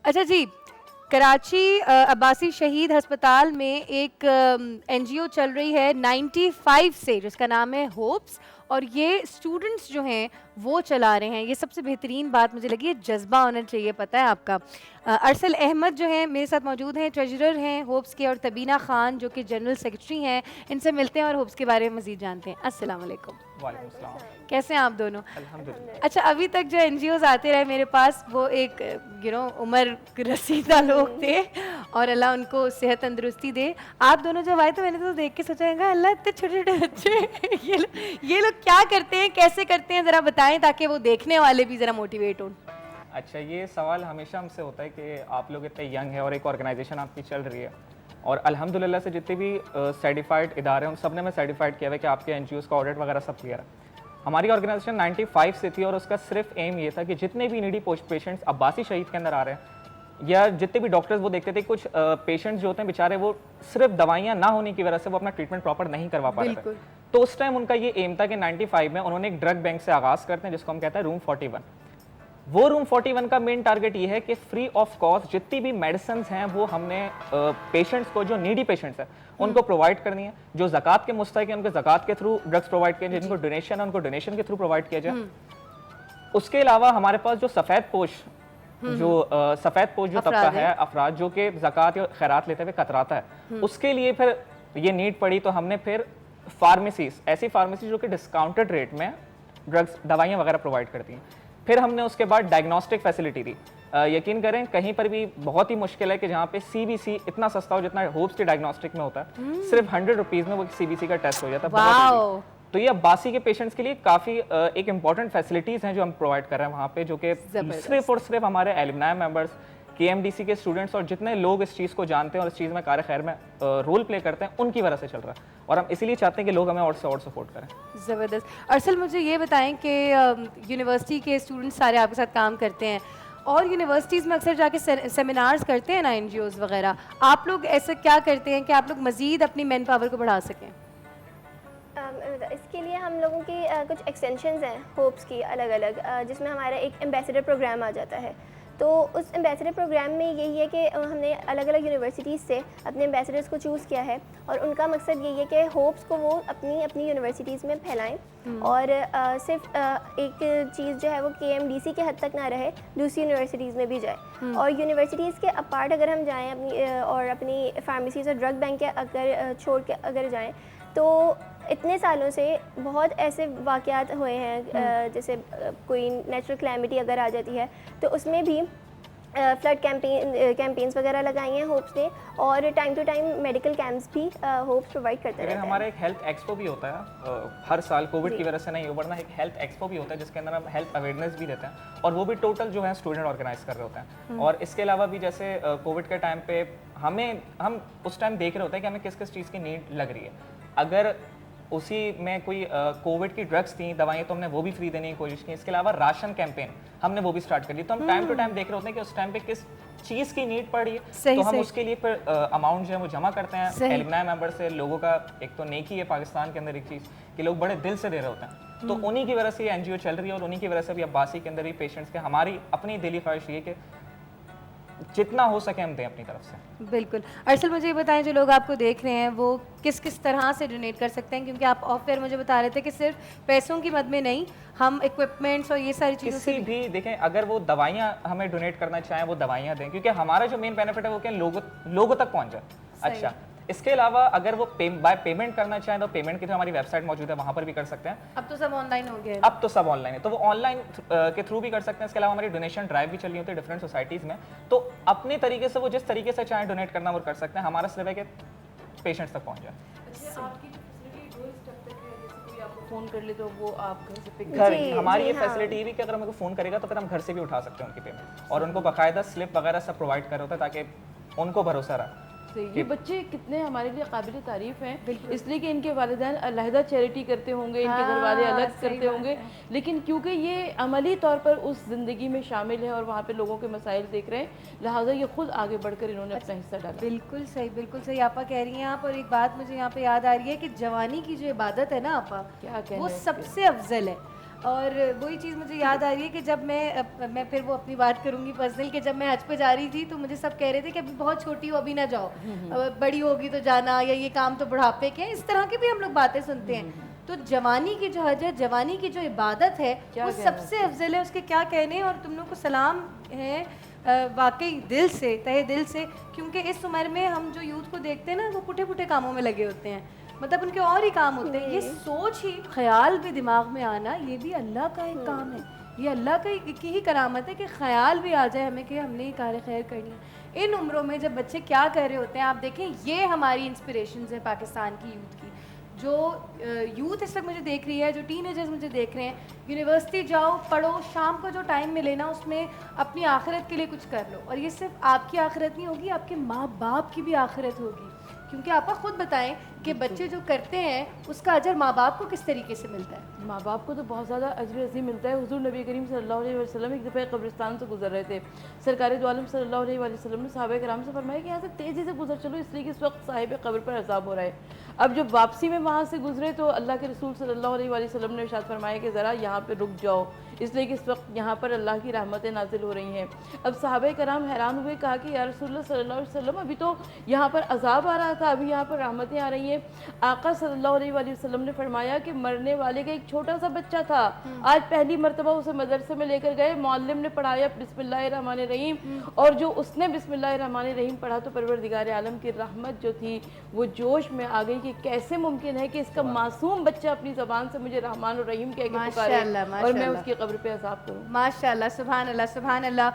अच्छा जी, कराची अब्बासी शहीद अस्पताल में एक एनजीओ चल रही है 95 से, जिसका नाम है होप्स, और ये स्टूडेंट्स जो हैं वो चला रहे हैं। ये सबसे बेहतरीन बात मुझे लगी है, जज्बा होना चाहिए। पता है आपका अरसल अहमद जो हैं मेरे साथ मौजूद हैं, ट्रेजरर हैं होप्स के, और तबीना खान जो कि जनरल सेक्रेटरी हैं। इनसे मिलते हैं और होप्स के बारे में मज़ीद जानते हैं। अस्सलाम वालेकुम। वालेकुम सलाम। कैसे हैं आप दोनों? अल्हम्दुलिल्लाह। अच्छा, अभी तक जो एनजीओज आते रहे मेरे पास, वो एक उम्र रसीदा लोग थे, और अल्लाह उनको सेहत तंदुरुस्ती दे। आप दोनों जब आए तो मैंने तो देख के सोचा अल्लाह, इतने छोटे छोटे बच्चे ये लोग क्या करते हैं, कैसे करते हैं, ज़रा बताएं ताकि वो देखने वाले भी ज़रा मोटिवेट हों। अच्छा, ये सवाल हमेशा हमसे होता है कि आप लोग इतने यंग हैं और एक ऑर्गेनाइजेशन आपकी चल रही है, और अल्हम्दुलिल्लाह से जितने भी सर्टिफाइड इदारे हैं उन सब ने मैं सर्टिफाइड किया हुआ है कि आपके एनजीओज़ का ऑडिट वगैरह सब क्लियर है। हमारी ऑर्गेनाइजेशन 95 से थी और उसका सिर्फ एम ये था कि जितने भी नीडी पेशेंट्स अब्बासी शहीद के अंदर आ रहे हैं, या जितने भी डॉक्टर्स वो देखते थे, कुछ पेशेंट्स जो होते हैं बेचारे, वो सिर्फ दवाइयाँ ना होने की वजह से वो अपना ट्रीटमेंट प्रॉपर नहीं करवा पा रहे थे। तो उस टाइम उनका ये एम था कि 95 में उन्होंने एक ड्रग बैंक से आगाज़ करते हैं जिसको हम कहते हैं रूम 41। वो रूम 41 का मेन टारगेट ये है कि फ्री ऑफ कॉस्ट जितनी भी मेडिसिन हैं वो हमने पेशेंट्स को, जो नीडी पेशेंट्स हैं उनको प्रोवाइड करनी है। जो ज़कात के मुस्तहिक हैं उनको ज़कात के थ्रू ड्रग्स प्रोवाइड किए जाए, जिनको डोनेशन है उनको डोनेशन के थ्रू प्रोवाइड किया जाए। उसके अलावा हमारे पास जो सफ़ेद पोश जो तबका है, अफराद जो कि ज़कात या खैरात लेते हुए कतराता है, उसके लिए फिर ये नीड पड़ी। तो हमने फिर फार्मेसीज, ऐसी फार्मेसी जो कि डिस्काउंटेड रेट में ड्रग्स, दवाइयाँ वगैरह प्रोवाइड करती हैं। फिर हमने उसके बाद डायग्नोस्टिक फैसिलिटी दी। यकीन करें कहीं पर भी बहुत ही मुश्किल है कि जहाँ पे सीबीसी इतना सस्ता हो जितना होप्स के डायग्नोस्टिक में होता है। सिर्फ 100 रुपीज़ में वो सीबीसी का टेस्ट हो जाता है। तो ये अब्बासी के पेशेंट्स के लिए काफ़ी एक इंपॉर्टेंट फैसिलिटीज़ हैं जो हम प्रोवाइड कर रहे हैं वहाँ पे, जो कि सिर्फ और सिर्फ हमारे एलुमनाई मेंबर्स, केएमडीसी के स्टूडेंट्स और जितने लोग इस चीज़ को जानते हैं और इस चीज़ में कार खैर में रोल प्ले करते हैं, उनकी वजह से चल रहा है। और हम इसीलिए चाहते हैं कि लोग हमें और से और सपोर्ट करें। ज़बरदस्त। अरसल, मुझे ये बताएं कि यूनिवर्सिटी के स्टूडेंट्स सारे आपके साथ काम करते हैं, और यूनिवर्सिटीज़ में अक्सर जाके सेमिनार्स करते हैं ना एनजीओज़ वगैरह, आप लोग ऐसा क्या करते हैं कि आप लोग मज़ीद अपनी मैन पावर को बढ़ा सकें? इसके लिए हम लोगों की कुछ एक्सटेंशंस हैं होप्स की अलग अलग, जिसमें हमारा एक एम्बेसडर प्रोग्राम आ जाता है। तो उस एम्बेसडर प्रोग्राम में यही है कि हमने अलग अलग यूनिवर्सिटीज़ से अपने एम्बेसडर्स को चूज़ किया है, और उनका मकसद यही है कि होप्स को वो अपनी अपनी यूनिवर्सिटीज़ में फैलाएं, और सिर्फ एक चीज़ जो है वो केएमडीसी के हद तक ना रहे, दूसरी यूनिवर्सिटीज़ में भी जाए। और यूनिवर्सिटीज़ के अपार्ट अगर हम जाएँ अपनी और अपनी फार्मेसीज़ और ड्रग बैंक के अगर छोड़ के अगर जाएँ, तो इतने सालों से बहुत ऐसे वाक़यात हुए हैं, जैसे कोई नेचुरल क्लैमिटी अगर आ जाती है तो उसमें भी फ्लड कैंपेन्स वगैरह लगाई हैं होप्स ने, और time to time medical camps भी होप्स प्रोवाइड करते रहते हैं। हमारा एक हेल्थ एक्सपो भी होता है हर साल, कोविड की वजह से नहीं हो, वरना एक हेल्थ एक्सपो भी होता है जिसके अंदर हम हेल्थ अवेयरनेस भी देते हैं, और वो भी टोटल जो है स्टूडेंट ऑर्गेनाइज कर रहे होते हैं। और इसके अलावा भी जैसे कोविड के टाइम पे हम उस टाइम देख रहे होते हैं कि हमें किस किस चीज़ की नीड लग रही है। अगर उसी में कोई कोविड की ड्रग्स थी, दवाएं, तो हमने वो भी फ्री देने की कोशिश की। इसके अलावा राशन कैंपेन हमने वो भी स्टार्ट कर दी। तो हम टाइम टू टाइम देख रहे होते हैं कि उस टाइम पे किस चीज़ की नीड पड़ रही है, तो हम उसके लिए फिर अमाउंट जो है वो जमा करते हैं एलुमनाई मेंबर से। लोगों का एक तो नेकी है पाकिस्तान के अंदर एक चीज़ कि लोग बड़े दिल से दे रहे होते हैं, तो उन्हीं की वजह से ये एनजीओ चल रही है, और उन्हीं की वजह से भी अब्बासी के अंदर ही पेशेंट्स के हमारी अपनी दिली ख्वाहिश ये कि जितना हो सके हम दें अपनी तरफ से। बिल्कुल। अरसल, मुझे ये बताएं, जो लोग आपको देख रहे हैं वो किस किस तरह से डोनेट कर सकते हैं, क्योंकि आप ऑफ एयर मुझे बता रहे थे कि सिर्फ पैसों की मद में नहीं, हम इक्विपमेंट्स और ये सारी चीज़ों से भी देखें। अगर वो दवाइयाँ हमें डोनेट करना चाहें वो दवाइयाँ दें, क्योंकि हमारा जो मेन बेनिफिट है वो क्या, लोगों तक पहुँच जाए। अच्छा, इसके अलावा अगर वो बाय पेमेंट करना चाहें तो पेमेंट के लिए हमारी वेबसाइट मौजूद है, वहाँ पर भी कर सकते हैं। अब तो सब ऑनलाइन हो गया, अब तो सब ऑनलाइन है, तो वो ऑनलाइन के थ्रू भी कर सकते हैं। इसके अलावा हमारी डोनेशन ड्राइव भी चल रही होती है डिफरेंट सोसाइटीज़ में, तो अपने तरीके से वो जिस तरीके से चाहें डोनेट करना वो कर सकते हैं। हमारा सिर्फ है कि पेशेंट्स तक पहुँच जाए। फ़ोन कर ले तो वो आप घर से पिक घर हमारी ये फैसिलिटी भी कि अगर हमको फ़ोन करेगा तो फिर हम घर से भी उठा सकते हैं उनकी पेमेंट, और उनको बाकायदा स्लिप वगैरह सब प्रोवाइड कर रहे होता है ताकि उनको भरोसा रहा। ये बच्चे कितने हमारे लिए काबिल तारीफ़ हैं, इसलिए कि इनके वालिदैन अलहदा चैरिटी करते होंगे, इनके घर वाले अलग करते होंगे, लेकिन क्योंकि ये अमली तौर पर उस ज़िंदगी में शामिल है और वहाँ पे लोगों के मसाइल देख रहे हैं, लिहाजा ये खुद आगे बढ़कर इन्होंने अपना हिस्सा डाला। बिल्कुल सही, बिल्कुल सही आपा कह रही हैं आप। और एक बात मुझे यहाँ पे याद आ रही है कि जवानी की जो इबादत है ना आपा, क्या वो सबसे अफजल है। और वही चीज़ मुझे याद आ रही है कि जब मैं फिर वो अपनी बात करूंगी पर्सनल, कि जब मैं हज पे जा रही थी तो मुझे सब कह रहे थे कि अभी बहुत छोटी हो, अभी ना जाओ, बड़ी होगी तो जाना, या ये काम तो बुढ़ापे के हैं, इस तरह की भी हम लोग बातें सुनते हैं। तो जवानी की जो हज है, जवानी की जो इबादत है, वो सबसे अफजल है, उसके क्या कहने। और तुम लोग को सलाम है वाकई दिल से, तहे दिल से, क्योंकि इस उम्र में हम जो यूथ को देखते हैं ना, वो पुठे पुठे कामों में लगे होते हैं, मतलब उनके और ही काम होते हैं। ये सोच ही, ख्याल भी दिमाग में आना, ये भी अल्लाह का एक काम है, ये अल्लाह की ही करामत है कि ख्याल भी आ जाए हमें कि हमने ये कार खैर करनी है। इन उम्रों में जब बच्चे क्या कर रहे होते हैं, आप देखें, ये हमारी इंस्पिरेशंस है पाकिस्तान की यूथ की। जो यूथ इस वक्त मुझे देख रही है, जो टीनेजर्स मुझे देख रहे हैं, यूनिवर्सिटी जाओ, पढ़ो, शाम को जो टाइम मिले ना उसमें अपनी आखिरत के लिए कुछ कर लो। और ये सिर्फ आपकी आखिरत नहीं होगी, आपके माँ बाप की भी आखिरत होगी, क्योंकि आप खुद बताएं कि बच्चे जो करते हैं उसका अजर माँ बाप को किस तरीके से मिलता है। माँ बाप को तो बहुत ज़्यादा अजर अज़ीम मिलता है। हुज़ूर नबी करीम सल्लल्लाहु अलैहि वसल्लम एक दफ़ा कब्रिस्तान से गुजर रहे थे। सरकार दो आलम सल्लल्लाहु अलैहि वसल्लम ने सहाबा कराम से फरमाया कि यहाँ से तेज़ी से गुजर चलो, इसलिए कि इस वक्त साहिब कब्र पर अज़ाब हो रहा है। अब जब वापसी में वहाँ से गुजरे तो अल्लाह के रसूल सल्लल्लाहु अलैहि वसल्लम ने इरशाद फरमाया कि ज़रा यहाँ पर रुक जाओ, इसलिए कि इस वक्त यहाँ पर अल्लाह की रहमतें नाजिल हो रही हैं। अब सहाबा कराम हैरान हुए, कहा कि या रसूलुल्लाह सल्लल्लाहु अलैहि वसल्लम, अभी तो यहाँ पर अज़ाब आ रहा था, अभी यहाँ पर रहमतें आ रही हैं। आका सल्लल्लाहु अलैहि वसल्लम ने फरमाया कि मरने वाले का एक छोटा सा बच्चा था, आज पहली मरतबा उसे मदरसे में लेकर गए, मौल्लिम ने पढ़ाया बिस्मिल्लाहिर्रहमानिर्रहीम, और जो उसने बिस्मिल्लाहिर्रहमानिर्रहीम पढ़ा तो परवरदिगार आलम की रहमत जो थी वो जोश में आ गई कि कैसे मुमकिन है कि इसका मासूम बच्चा अपनी ज़बान से मुझे रहमान और रहीम कह के पुकारे और मैं उसकी कब्र पे अज़ाब करूं। माशाल्लाह, सुभान अल्लाह, सुभान अल्लाह।